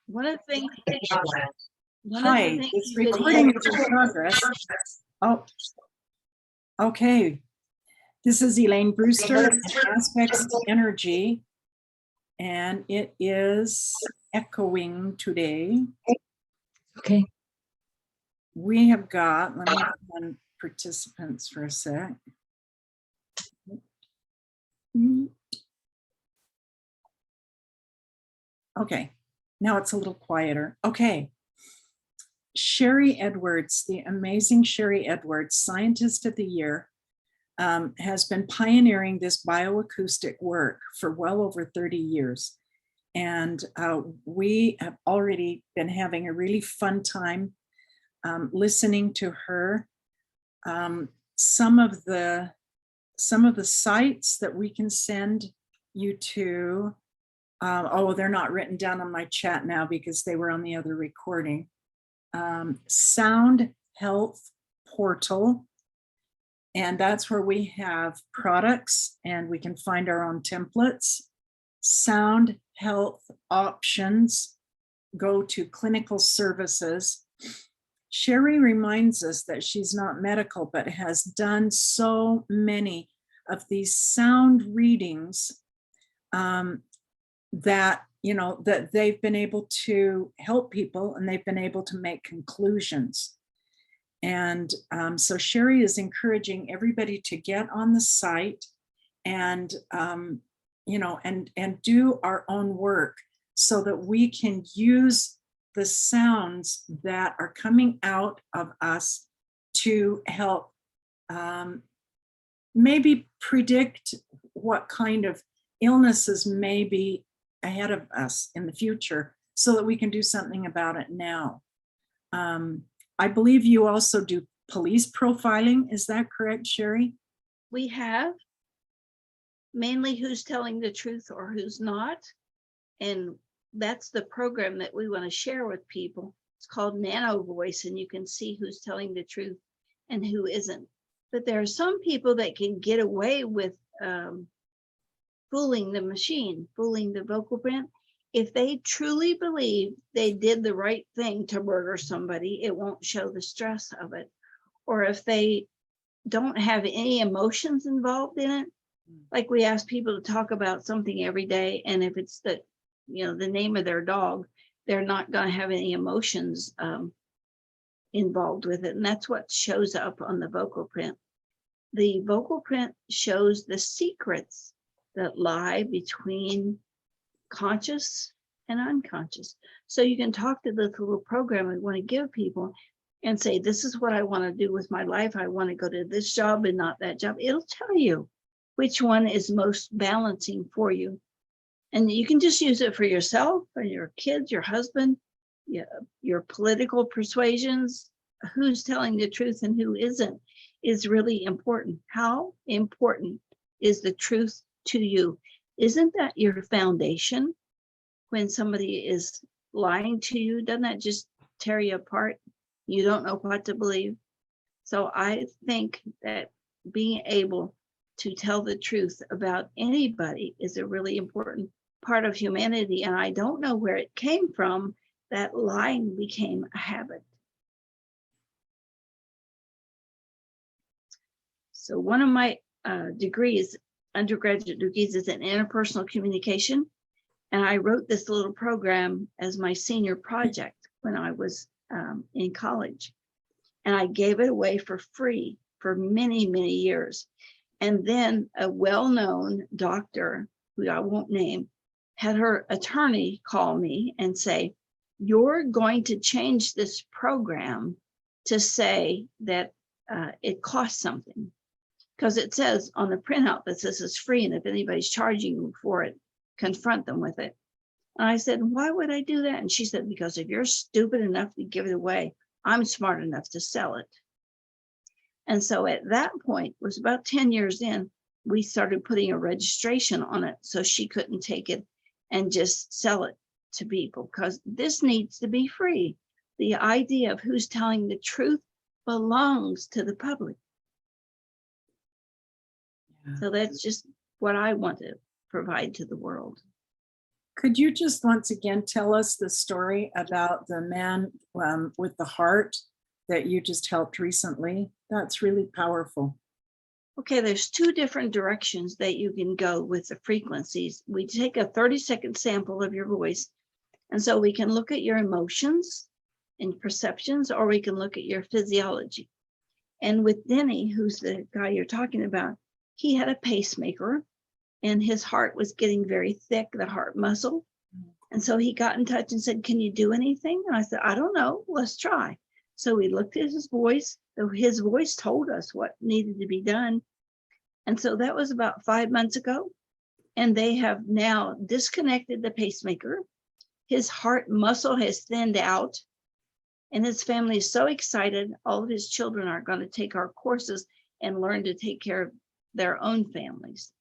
One of the things. Hi, this recording is in progress. Oh, okay. This is Elaine Brewster, Aspects Energy, and it is echoing today. Okay. We have got, let me put on participants for a sec. Okay, now it's a little quieter. Okay. Sharry Edwards, the amazing Sharry Edwards, Scientist of the Year, has been pioneering this bioacoustic work for well over 30 years. And we have already been having a really fun time listening to her. Some of the sites that we can send you to, oh, they're not written down on my chat now because they were on the other recording. Sound Health Portal, and that's where we have products and we can find our own templates. Sound Health Options, go to clinical services. Sharry reminds us that she's not medical, but has done so many of these sound readings that that they've been able to help people and they've been able to make conclusions. And so Sharry is encouraging everybody to get on the site and, and do our own work so that we can use the sounds that are coming out of us to help maybe predict what kind of illnesses may be ahead of us in the future so that we can do something about it now. I believe you also do police profiling. Is that correct, Sharry? We have mainly who's telling the truth or who's not. And that's the program that we want to share with people. It's called Nano Voice, and you can see who's telling the truth and who isn't. But there are some people that can get away with fooling the machine, fooling the vocal print. If they truly believe they did the right thing to murder somebody, it won't show the stress of it. Or if they don't have any emotions involved in it, like we ask people to talk about something every day, and if it's the name of their dog, they're not going to have any emotions involved with it. And that's what shows up on the vocal print. The vocal print shows the secrets that lie between conscious and unconscious. So you can talk to this little program we want to give people and say, this is what I want to do with my life. I want to go to this job and not that job. It'll tell you which one is most balancing for you. And you can just use it for yourself or your kids, your husband, your political persuasions. Who's telling the truth and who isn't is really important. How important is the truth to you? Isn't that your foundation? When somebody is lying to you, doesn't that just tear you apart? You don't know what to believe. So I think that being able to tell the truth about anybody is a really important part of humanity. And I don't know where it came from, that lying became a habit. So one of my degrees, undergraduate degrees, is in interpersonal communication. And I wrote this little program as my senior project when I was in college. And I gave it away for free for many, many years. And then a well-known doctor, who I won't name, had her attorney call me and say, you're going to change this program to say that it costs something. Because it says on the printout that says it's free, and if anybody's charging you for it, confront them with it. And I said, why would I do that? And she said, because if you're stupid enough to give it away, I'm smart enough to sell it. And so at that point, it was about 10 years in, we started putting a registration on it so she couldn't take it and just sell it to people, because this needs to be free. The idea of who's telling the truth belongs to the public. So that's just what I want to provide to the world. Could you just once again tell us the story about the man with the heart that you just helped recently? That's really powerful. Okay, there's two different directions that you can go with the frequencies. We take a 30-second sample of your voice, and so we can look at your emotions and perceptions, or we can look at your physiology. And with Denny, who's the guy you're talking about, he had a pacemaker and his heart was getting very thick, the heart muscle. And so he got in touch and said, "Can you do anything?" And I said, "I don't know, let's try." So we looked at his voice. His voice told us what needed to be done. And so that was about 5 months ago. And they have now disconnected the pacemaker. His heart muscle has thinned out. And his family is so excited. All of his children are going to take our courses and learn to take care of their own families.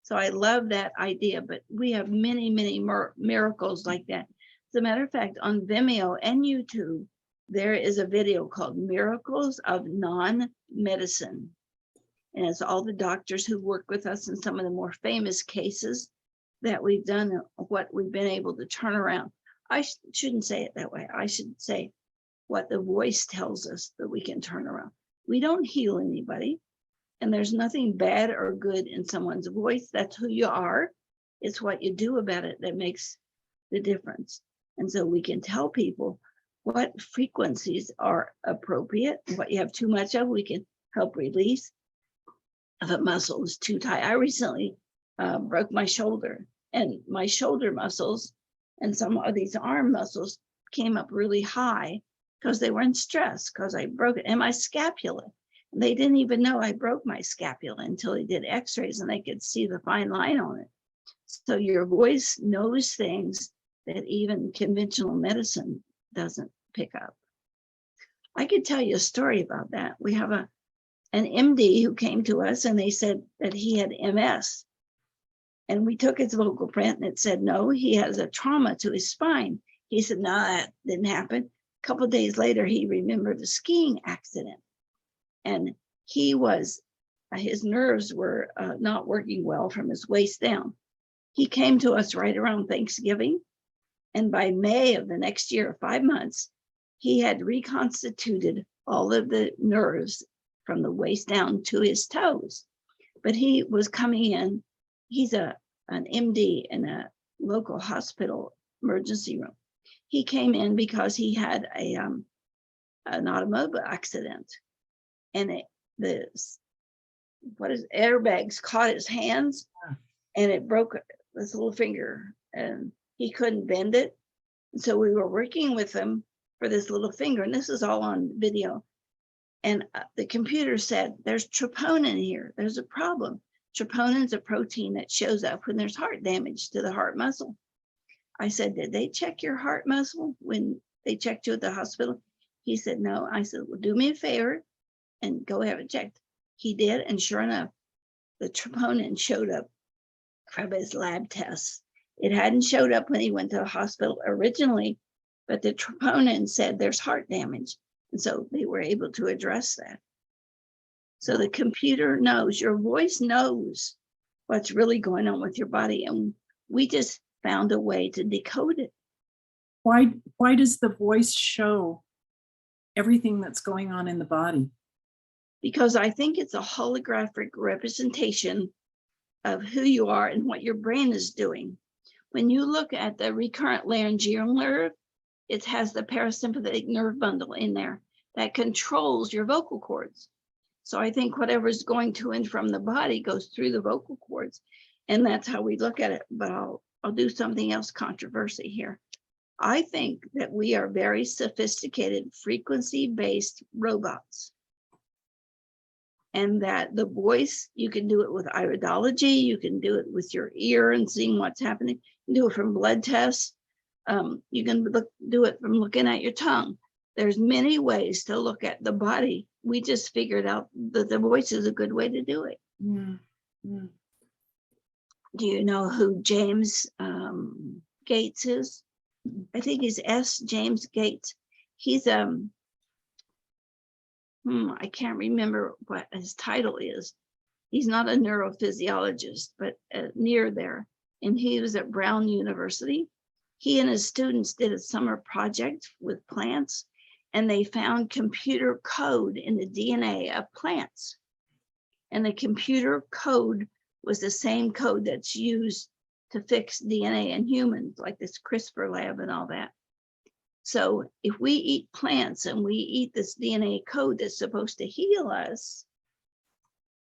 So I love that idea, but we have many, many more miracles like that. As a matter of fact, on Vimeo and YouTube, there is a video called Miracles of Non-Medicine. And it's all the doctors who work with us in some of the more famous cases that we've done, what we've been able to turn around. I shouldn't say it that way. I should say what the voice tells us that we can turn around. We don't heal anybody, and there's nothing bad or good in someone's voice. That's who you are. It's what you do about it that makes the difference. And so we can tell people what frequencies are appropriate, what you have too much of, we can help release. If a muscle is too tight. I recently broke my shoulder, and my shoulder muscles and some of these arm muscles came up really high because they were in stress, because I broke it. And my scapula, they didn't even know I broke my scapula until they did x-rays and they could see the fine line on it. So your voice knows things that even conventional medicine doesn't pick up. I could tell you a story about that. We have an MD who came to us and they said that he had MS. And we took his vocal print and it said, no, he has a trauma to his spine. He said, no, that didn't happen. A couple of days later, he remembered a skiing accident. And his nerves were not working well from his waist down. He came to us right around Thanksgiving. And by May of the next year, 5 months, he had reconstituted all of the nerves from the waist down to his toes. But he was coming in, he's an MD in a local hospital emergency room. He came in because he had an automobile accident, and airbags caught his hands, and it broke this little finger, and he couldn't bend it. And so we were working with him for this little finger, and this is all on video. And the computer said, there's troponin here. There's a problem. Troponin is a protein that shows up when there's heart damage to the heart muscle. I said, did they check your heart muscle when they checked you at the hospital? He said, no. I said, well, do me a favor and go have it checked. He did. And sure enough, the troponin showed up from his lab tests. It hadn't showed up when he went to the hospital originally, but the troponin said there's heart damage. And so they were able to address that. So the computer knows, your voice knows what's really going on with your body. And we just found a way to decode it. Why does the voice show everything that's going on in the body? Because I think it's a holographic representation of who you are and what your brain is doing. When you look at the recurrent laryngeal nerve, it has the parasympathetic nerve bundle in there that controls your vocal cords. So I think whatever's going to and from the body goes through the vocal cords. And that's how we look at it. But I'll do something else controversy here. I think that we are very sophisticated frequency-based robots. And that the voice, you can do it with iridology, you can do it with your ear and seeing what's happening. You can do it from blood tests. You can do it from looking at your tongue. There's many ways to look at the body. We just figured out that the voice is a good way to do it. Mm-hmm. Do you know who James Gates is? I think he's James Gates. He's I can't remember what his title is. He's not a neurophysiologist, but near there. and he was at Brown University. He and his students did a summer project with plants, and they found computer code in the DNA of plants. And the computer code was the same code that's used to fix DNA in humans, like this CRISPR lab and all that. So if we eat plants and we eat this DNA code that's supposed to heal us,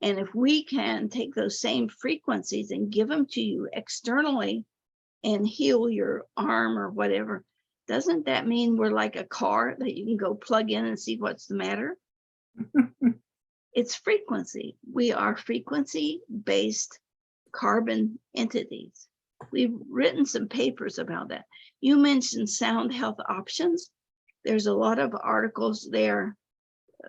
and if we can take those same frequencies and give them to you externally and heal your arm or whatever, doesn't that mean we're like a car that you can go plug in and see what's the matter? It's frequency. We are frequency-based carbon entities. We've written some papers about that. You mentioned sound health options. There's a lot of articles there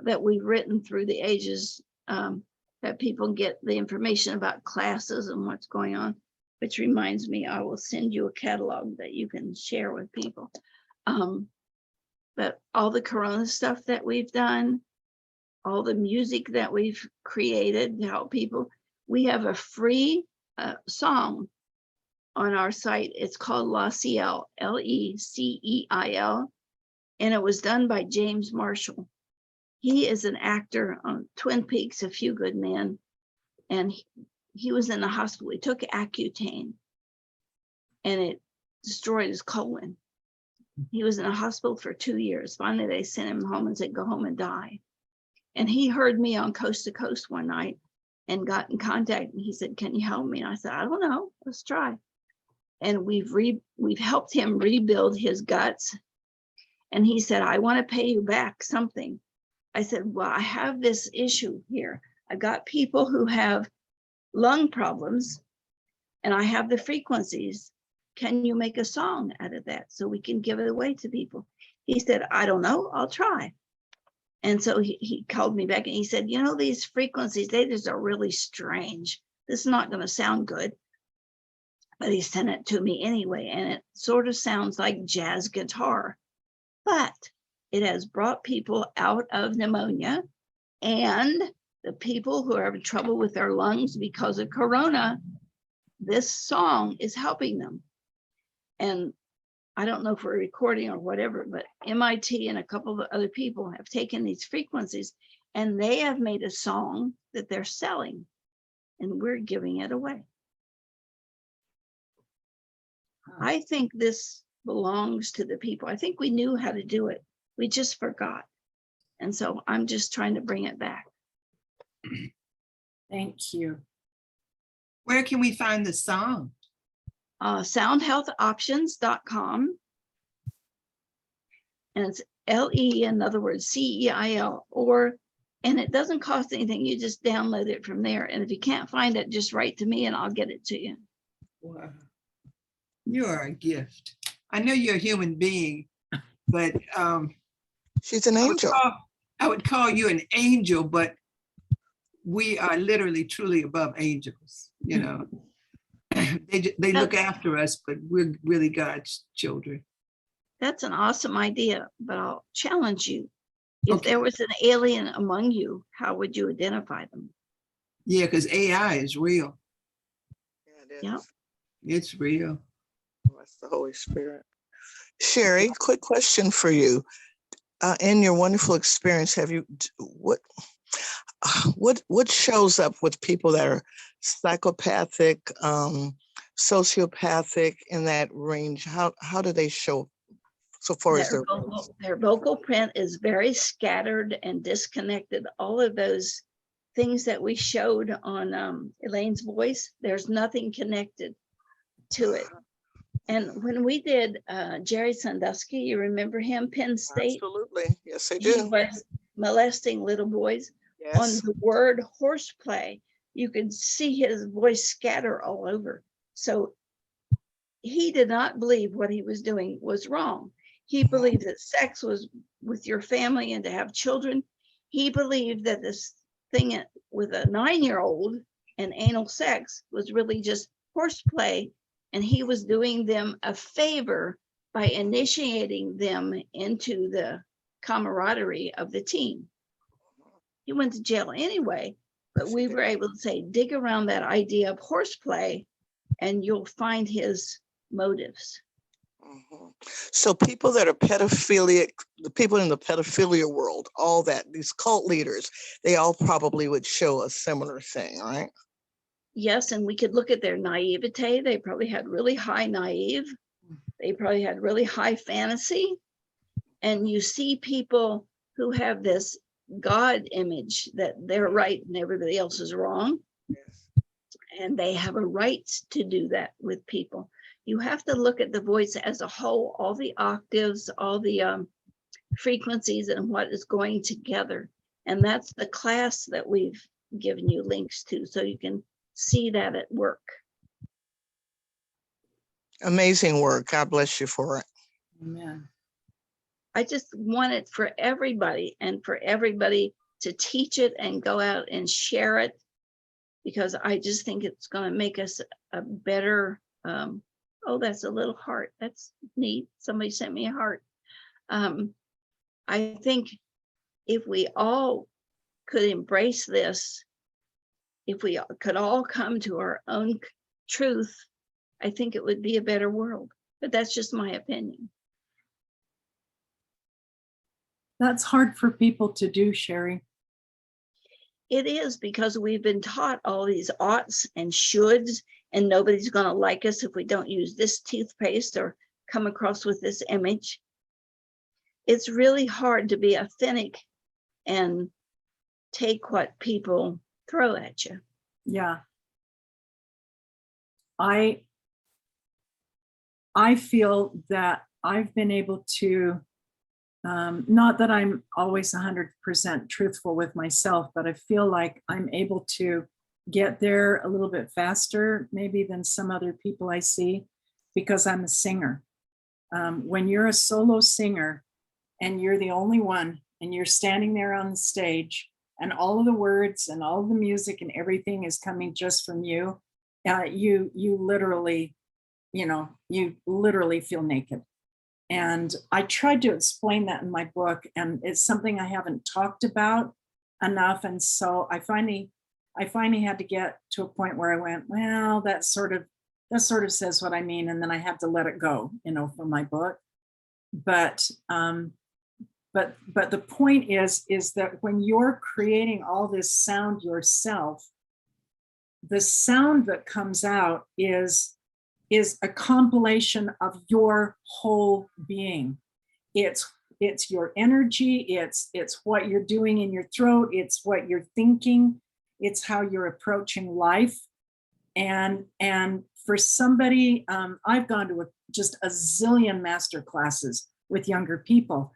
that we've written through the ages that people get the information about classes and what's going on, which reminds me, I will send you a catalog that you can share with people. But all the Corona stuff that we've done, all the music that we've created to help people, we have a free song on our site. It's called La Ciel, L-E-C-E-I-L, and it was done by James Marshall. He is an actor on Twin Peaks, A Few Good Men, and he was in the hospital. He took Accutane, and it destroyed his colon. He was in a hospital for 2 years. Finally, they sent him home and said, go home and die. And he heard me on Coast to Coast one night and got in contact. And he said, can you help me? And I said, I don't know, let's try. And we've helped him rebuild his guts. And he said, I want to pay you back something. I said, well, I have this issue here. I got people who have lung problems and I have the frequencies. Can you make a song out of that so we can give it away to people? He said, I don't know, I'll try. And so he called me back and he said, you know, these frequencies, they just are really strange. This is not going to sound good. But he sent it to me anyway, and it sort of sounds like jazz guitar, but it has brought people out of pneumonia, and the people who are having trouble with their lungs because of Corona, this song is helping them. And I don't know if we're recording or whatever, but MIT and a couple of other people have taken these frequencies and they have made a song that they're selling, and we're giving it away. I think this belongs to the people. I think we knew how to do it. We just forgot. And so I'm just trying to bring it back. Thank you. Where can we find the song? Soundhealthoptions.com. And it's L-E, in other words, C-E-I-L, and it doesn't cost anything. You just download it from there. And if you can't find it, just write to me and I'll get it to you. Wow. You are a gift. I know you're a human being, but she's an angel. I would call you an angel, but we are literally, truly above angels. You know, they look after us, but we're really God's children. That's an awesome idea, but I'll challenge you. If Okay. there was an alien among you, how would you identify them? Yeah, because AI is real. Yeah, it is. Yeah. It's real. That's the Holy Spirit. Sharry, quick question for you. In your wonderful experience, have you what shows up with people that are psychopathic, sociopathic, in that range? How do they show so far as Their vocal print is very scattered and disconnected. All of those things that we showed on Elaine's voice, there's nothing connected to it. And when we did Jerry Sandusky, you remember him, Penn State? Absolutely. Yes, I He do. was molesting little boys. Yes. On the word horseplay, you could see his voice scatter all over. So he did not believe what he was doing was wrong. He believed that sex was with your family and to have children. He believed that this thing with a 9-year-old and anal sex was really just horseplay. And he was doing them a favor by initiating them into the camaraderie of the team. He went to jail anyway, but we were able to say, dig around that idea of horseplay and you'll find his motives. Mhm. So people that are pedophilic, the people in the pedophilia world, all that, these cult leaders, they all probably would show a similar thing, right? Yes, and we could look at their naivete. They probably had really high naive. They probably had really high fantasy. And you see people who have this God image that they're right and everybody else is wrong. Yes. And they have a right to do that with people. You have to look at the voice as a whole, all the octaves, all the frequencies and what is going together. And that's the class that we've given you links to, so you can see that at work. Amazing work. God bless you for it. Amen. I just want it for everybody, and for everybody to teach it and go out and share it, because I just think it's going to make us a better, oh, that's a little heart. That's neat. Somebody sent me a heart. I think if we all could embrace this, if we could all come to our own truth, I think it would be a better world. But that's just my opinion. That's hard for people to do, Sharry. It is, because we've been taught all these oughts and shoulds, and nobody's going to like us if we don't use this toothpaste or come across with this image. It's really hard to be authentic and take what people throw at you. Yeah. I feel that I've been able to, not that I'm always 100% truthful with myself, but I feel like I'm able to get there a little bit faster maybe than some other people I see, because I'm a singer. When you're a solo singer and you're the only one and you're standing there on the stage and all of the words and all of the music and everything is coming just from you, you literally, you literally feel naked. And I tried to explain that in my book, and it's something I haven't talked about enough. And so I finally had to get to a point where I went, well, that sort of says what I mean. And then I had to let it go, for my book. But the point is that when you're creating all this sound yourself, the sound that comes out is a compilation of your whole being. It's your energy, it's what you're doing in your throat, it's what you're thinking, it's how you're approaching life. And for somebody, I've gone to just a zillion master classes with younger people.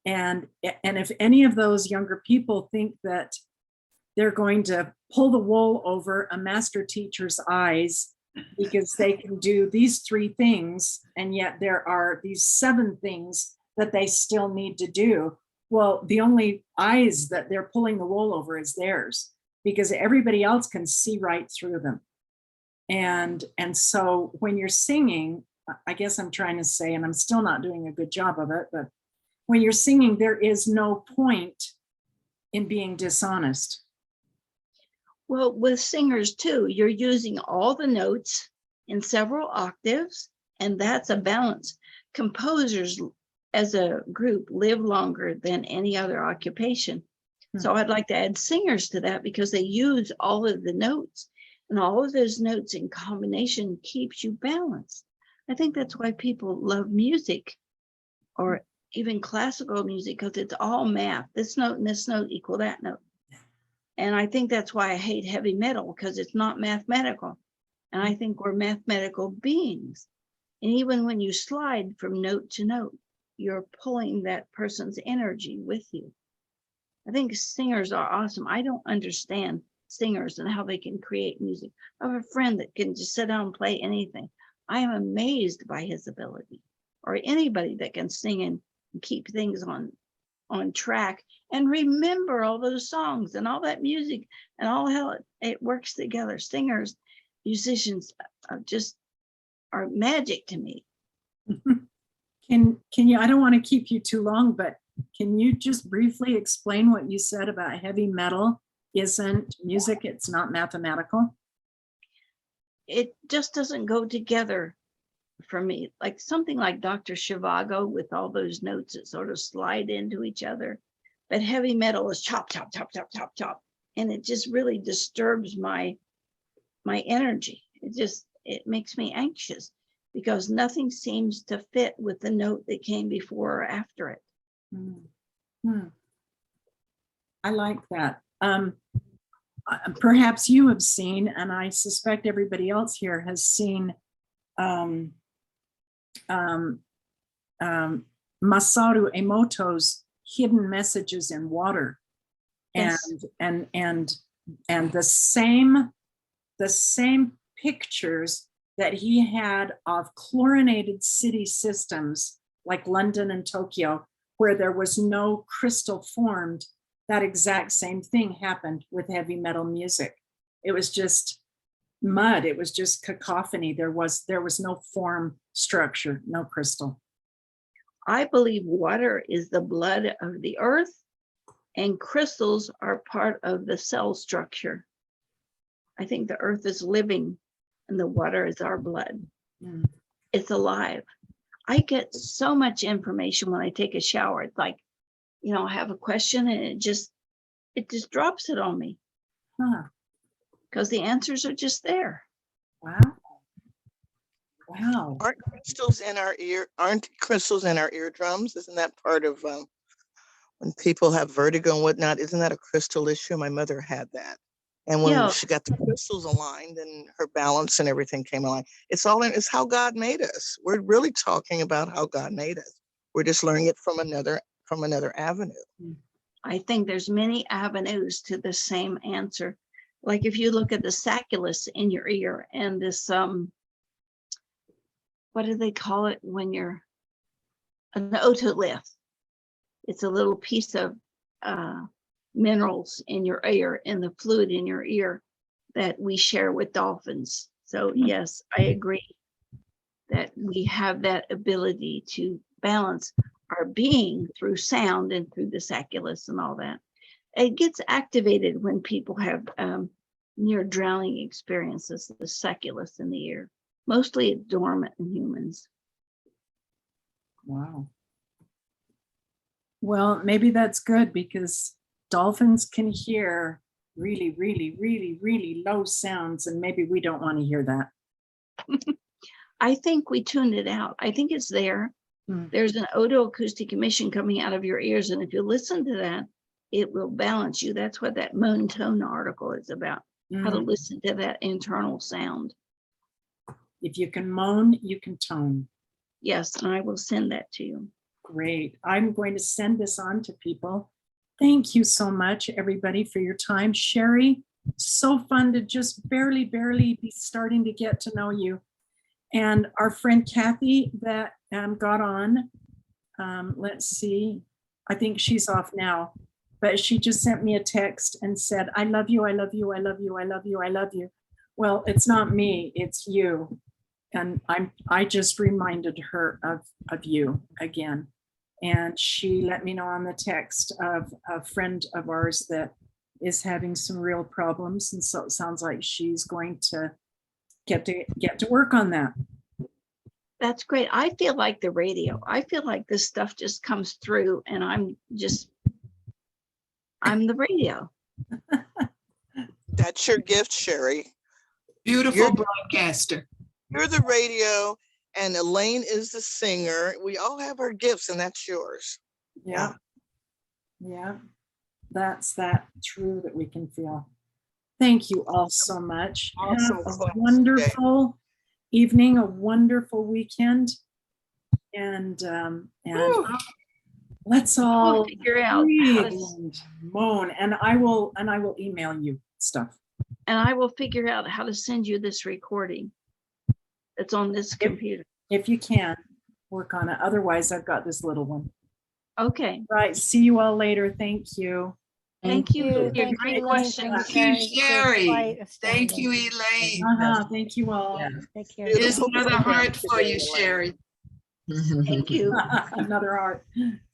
And if any of those younger people think that they're going to pull the wool over a master teacher's eyes because they can do these 3 things, and yet there are these 7 things that they still need to do, well, the only eyes that they're pulling the wool over is theirs, because everybody else can see right through them. And so when you're singing, I guess I'm trying to say, and I'm still not doing a good job of it, but when you're singing, there is no point in being dishonest. Well, with singers too, you're using all the notes in several octaves, and that's a balance. Composers as a group live longer than any other occupation. So I'd like to add singers to that, because they use all of the notes, and all of those notes in combination keeps you balanced. I think that's why people love music, or even classical music, because it's all math. This note and this note equal that note. And I think that's why I hate heavy metal, because it's not mathematical. And I think we're mathematical beings. And even when you slide from note to note, you're pulling that person's energy with you. I think singers are awesome. I don't understand singers and how they can create music. I have a friend that can just sit down and play anything. I am amazed by his ability, or anybody that can sing and keep things on track and remember all those songs and all that music and all how it works together. Singers, musicians are magic to me. Can you, I don't want to keep you too long, but can you just briefly explain what you said about heavy metal isn't music, it's not mathematical? it just doesn't go together for me. Like something like Dr. Zhivago with all those notes that sort of slide into each other. But heavy metal is chop, chop, chop, chop, chop, chop. And it just really disturbs my energy. It makes me anxious because nothing seems to fit with the note that came before or after it. I like that. Perhaps you have seen, and I suspect everybody else here has seen, Masaru Emoto's Hidden Messages in Water. Yes. And the same pictures that he had of chlorinated city systems like London and Tokyo, where there was no crystal formed, that exact same thing happened with heavy metal music. It was just mud. It was just cacophony. There was no form structure, no crystal. I believe water is the blood of the earth and crystals are part of the cell structure. I think the earth is living and the water is our blood. It's alive. I get so much information when I take a shower. It's like, I have a question and it just drops it on me. Because the answers are just there. Wow. Aren't crystals in our eardrums? Isn't that part of when people have vertigo and whatnot? Isn't that a crystal issue? My mother had that. And when she got the crystals aligned and her balance and everything came aligned, it's how God made us. We're really talking about how God made us. We're just learning it from another avenue. I think there's many avenues to the same answer. Like if you look at the sacculus in your ear and this, what do they call it when you're an otolith? It's a little piece of minerals in your ear, in the fluid in your ear that we share with dolphins. So yes, I agree that we have that ability to balance our being through sound and through the sacculus and all that. It gets activated when people have near drowning experiences, the sacculus in the ear. Mostly it's dormant in humans. Wow. Well, maybe that's good because dolphins can hear really, really, really, really low sounds, and maybe we don't want to hear that. I think we tuned it out. I think it's there. There's an otoacoustic emission coming out of your ears, and if you listen to that, it will balance you. That's what that moan tone article is about, how to listen to that internal sound. If you can moan, you can tone. Yes, and I will send that to you. Great. I'm going to send this on to people. Thank you so much, everybody, for your time. Sharry, so fun to just barely be starting to get to know you. And our friend Kathy that got on, let's see, I think she's off now, but she just sent me a text and said, I love you, I love you, I love you, I love you, I love you. Well, it's not me, it's you. And I just reminded her of you again. And she let me know on the text of a friend of ours that is having some real problems. And so it sounds like she's going to get to work on that. That's great. I feel like the radio. I feel like this stuff just comes through and I'm the radio. That's your gift, Sharry. Beautiful broadcaster. You're the radio and Elaine is the singer. We all have our gifts and that's yours. Yeah. That's that true that we can feel. Thank you all so much. Awesome. Have a wonderful evening, a wonderful weekend. And let's all We'll figure out breathe and moan. And I will email you stuff. And I will figure out how to send you this recording. It's on this computer. If you can, work on it. Otherwise, I've got this little one. Okay. Right. See you all later. Thank you. Thank you for your Thank great you, questions. Thank you, Sharry. Thank you, Elaine. Thank you all. Take care. Here's another heart for you, Sharry. Thank you. Another heart.